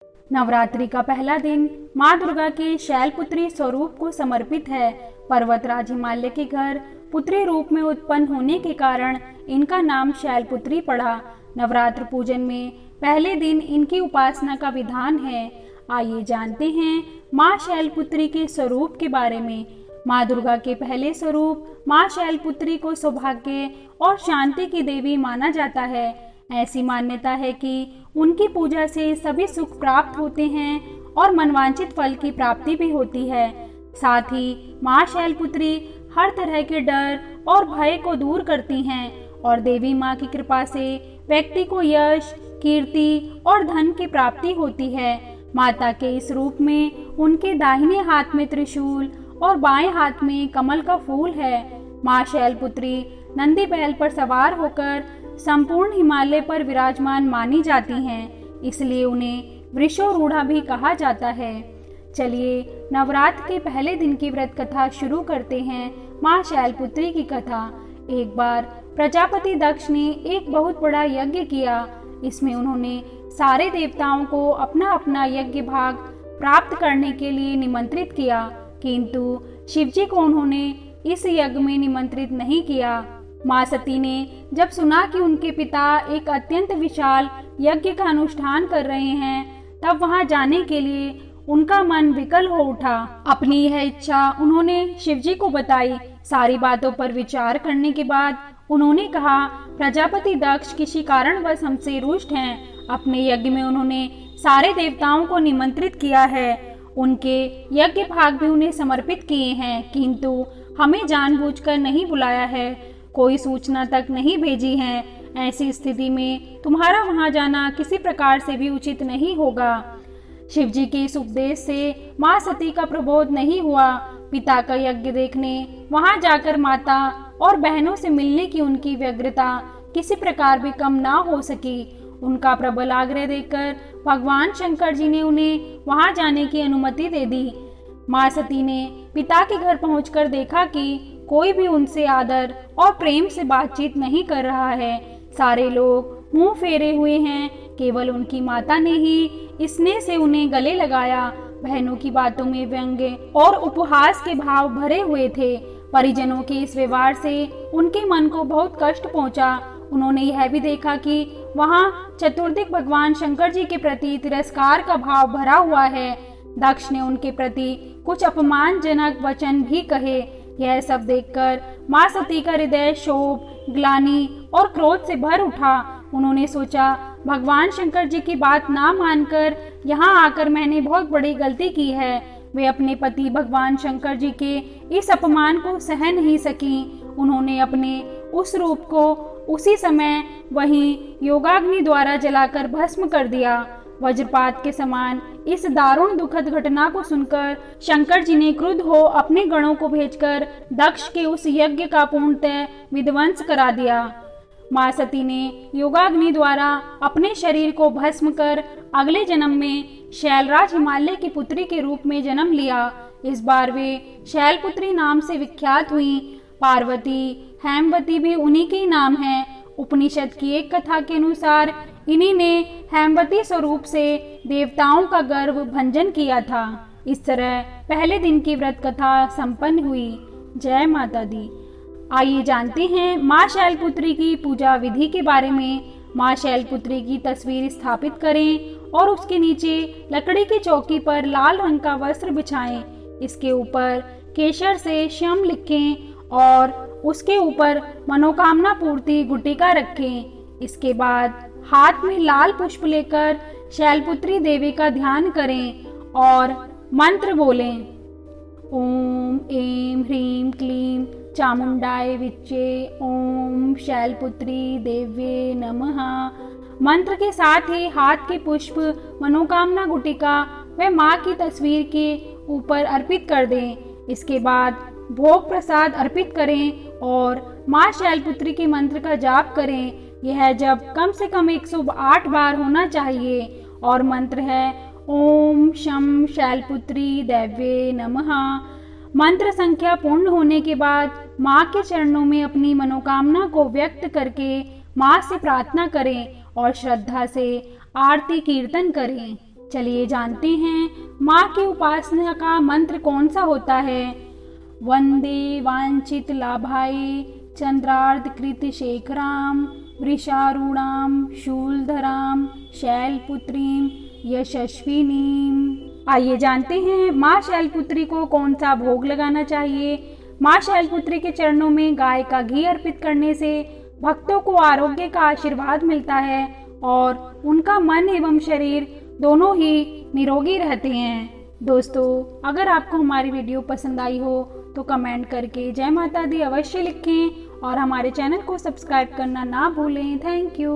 नवरात्रि का पहला दिन माँ दुर्गा के शैलपुत्री स्वरूप को समर्पित है। पर्वतराज हिमालय के घर पुत्री रूप में उत्पन्न होने के कारण इनका नाम शैलपुत्री पड़ा। नवरात्र पूजन में पहले दिन इनकी उपासना का विधान है। आइए जानते हैं माँ शैलपुत्री के स्वरूप के बारे में। माँ दुर्गा के पहले स्वरूप माँ शैलपुत्री को सौभाग्य और शांति की देवी माना जाता है। ऐसी मान्यता है कि उनकी पूजा से सभी सुख प्राप्त होते हैं और मनवांछित फल की प्राप्ति भी होती है। साथ ही माँ शैलपुत्री हर तरह के डर और भय को दूर करती हैं और देवी माँ की कृपा से व्यक्ति को यश, कीर्ति और धन की प्राप्ति होती है। माता के इस रूप में उनके दाहिने हाथ में त्रिशूल और बाएं हाथ में कमल का फूल है। माँ शैलपुत्री नंदी बैल पर सवार होकर संपूर्ण हिमालय पर विराजमान मानी जाती हैं, इसलिए उन्हें वृषोरूढ़ा भी कहा जाता है। चलिए नवरात्र के पहले दिन की व्रत कथा शुरू करते हैं। माँ शैलपुत्री की कथा। एक बार प्रजापति दक्ष ने एक बहुत बड़ा यज्ञ किया। इसमें उन्होंने सारे देवताओं को अपना अपना यज्ञ भाग प्राप्त करने के लिए निमंत्रित किया, किंतु शिवजी को उन्होंने इस यज्ञ में निमंत्रित नहीं किया। माँ सती ने जब सुना कि उनके पिता एक अत्यंत विशाल यज्ञ का अनुष्ठान कर रहे हैं, तब वहां जाने के लिए उनका मन विकल हो उठा। अपनी यह इच्छा उन्होंने शिवजी को बताई। सारी बातों पर विचार करने के बाद उन्होंने कहा, प्रजापति दक्ष किसी कारणवश हमसे रुष्ट हैं। अपने यज्ञ में उन्होंने सारे देवताओं को निमंत्रित किया है, उनके यज्ञ भाग भी उन्हें समर्पित किए हैं, किंतु हमें जानबूझकर नहीं बुलाया है, कोई सूचना तक नहीं भेजी है। ऐसी स्थिति में तुम्हारा वहां जाना किसी प्रकार से भी उचित नहीं होगा। शिवजी के इस उपदेश से माँ सती का प्रबोध नहीं हुआ। पिता का यज्ञ देखने वहां जाकर माता और बहनों से मिलने की उनकी व्यग्रता किसी प्रकार भी कम ना हो सकी। उनका प्रबल आग्रह देखकर भगवान शंकर जी ने उन्हें वहां जाने की अनुमति दे दी। माँ सती ने पिता के घर पहुंचकर देखा कि कोई भी उनसे आदर और प्रेम से बातचीत नहीं कर रहा है। सारे लोग मुंह फेरे हुए हैं। केवल उनकी माता ने ही स्नेह से उन्हें गले लगाया। बहनों की बातों में व्यंग्य और उपहास के भाव भरे हुए थे। परिजनों के इस व्यवहार से उनके मन को बहुत कष्ट पहुंचा। उन्होंने यह भी देखा कि वहां चतुर्दिक भगवान शंकर जी के प्रति तिरस्कार का भाव भरा हुआ है। दक्ष ने उनके प्रति कुछ अपमानजनक वचन भी कहे। यह सब देखकर माँ सती का हृदय शोक, ग्लानि और क्रोध से भर उठा। उन्होंने सोचा, भगवान शंकर जी की बात ना मानकर यहाँ आकर मैंने बहुत बड़ी गलती की है। वे अपने पति भगवान शंकर जी के इस अपमान को सह नहीं सकी। उन्होंने अपने उस रूप को उसी समय वहीं योगाग्नि द्वारा जलाकर भस्म कर दिया। वज्रपात के समान इस दारुण दुखद घटना को सुनकर शंकर जी ने क्रुद्ध हो अपने गणों को भेजकर दक्ष के उस यज्ञ का पूर्णतः विध्वंस करा दिया। माँ सती ने योगाग्नि द्वारा अपने शरीर को भस्म कर अगले जन्म में शैलराज हिमालय की पुत्री के रूप में जन्म लिया। इस बार वे शैलपुत्री नाम से विख्यात हुई। पार्वती, हेमवती भी उन्हीं के नाम हैं। उपनिषद की एक कथा के अनुसार इन्हीं ने हेमवती स्वरूप से देवताओं का गर्व भंजन किया था। इस तरह पहले दिन की व्रत कथा संपन्न हुई। जय माता दी। आइए जानते हैं माँ शैलपुत्री की पूजा विधि के बारे में। माँ शैलपुत्री की तस्वीर स्थापित करें और उसके नीचे लकड़ी की चौकी पर लाल रंग का वस्त्र बिछाएं। इसके ऊपर केसर से श्याम लिखें और उसके ऊपर मनोकामना पूर्ति गुटिका रखें। इसके बाद हाथ में लाल पुष्प लेकर शैलपुत्री देवी का ध्यान करें और मंत्र बोलें। ओम ऐं ह्रीं क्लीं चामुंडाय विच्चे ओम शैलपुत्री देव्ये नमः। मंत्र के साथ ही हाथ के पुष्प मनोकामना गुटिका व माँ की तस्वीर के ऊपर अर्पित कर दें। इसके बाद भोग प्रसाद अर्पित करें और माँ शैलपुत्री के मंत्र का जाप करें। यह जब कम से कम 108 बार होना चाहिए और मंत्र है ओम शम शैलपुत्री देव्ये नमः। मंत्र संख्या पूर्ण होने के बाद माँ के चरणों में अपनी मनोकामना को व्यक्त करके माँ से प्रार्थना करें और श्रद्धा से आरती कीर्तन करें। चलिए जानते हैं माँ की उपासना का मंत्र कौन सा होता है। वंदे वांछित लाभाय चंद्रार्ध कृत शेखराम वृषारूढ़ाम शूलधराम शैलपुत्रीम यशस्विनीम। आइए जानते हैं माँ शैलपुत्री को कौन सा भोग लगाना चाहिए। माँ शैलपुत्री के चरणों में गाय का घी अर्पित करने से भक्तों को आरोग्य का आशीर्वाद मिलता है और उनका मन एवं शरीर दोनों ही निरोगी रहते हैं। दोस्तों, अगर आपको हमारी वीडियो पसंद आई हो तो कमेंट करके जय माता दी अवश्य लिखें और हमारे चैनल को सब्सक्राइब करना ना भूलें। Thank you.